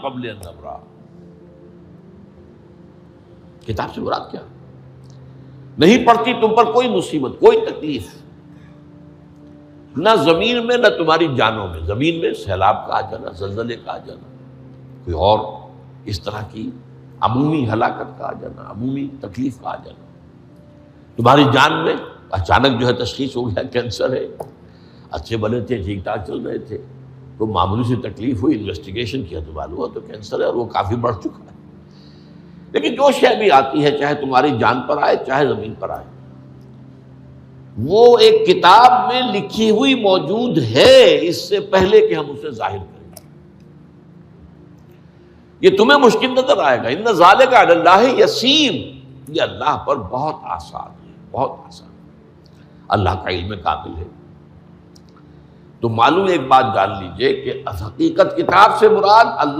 قبل ان نبرأ. کتاب سے مراد کیا؟ نہیں پڑتی تم پر کوئی مصیبت، کوئی تکلیف، نہ زمین میں نہ تمہاری جانوں میں. زمین میں سیلاب کا آ جانا، زلزلے کا آ جانا، کوئی اور اس طرح کی عمومی ہلاکت کا آ جانا، عمومی تکلیف کا آ جانا. تمہاری جان میں اچانک جو ہے تشخیص ہو گیا کینسر ہے، اچھے بنے تھے، ٹھیک ٹھاک چل رہے تھے، تو معمولی سی تکلیف ہوئی، انویسٹیگیشن کیا تو معلوم ہوا تو کینسر ہے اور وہ کافی بڑھ چکا ہے. لیکن جو شے بھی آتی ہے، چاہے تمہاری جان پر آئے چاہے زمین پر آئے، وہ ایک کتاب میں لکھی ہوئی موجود ہے اس سے پہلے کہ ہم اسے ظاہر کریں. یہ تمہیں مشکل نظر آئے گا، ان ذالک علی اللہ یسیر، یہ اللہ پر بہت آسان ہے، بہت آسان. اللہ کا علم کامل ہے. تو معلوم ایک بات جان لیجئے کہ حقیقت کتاب سے مراد اللہ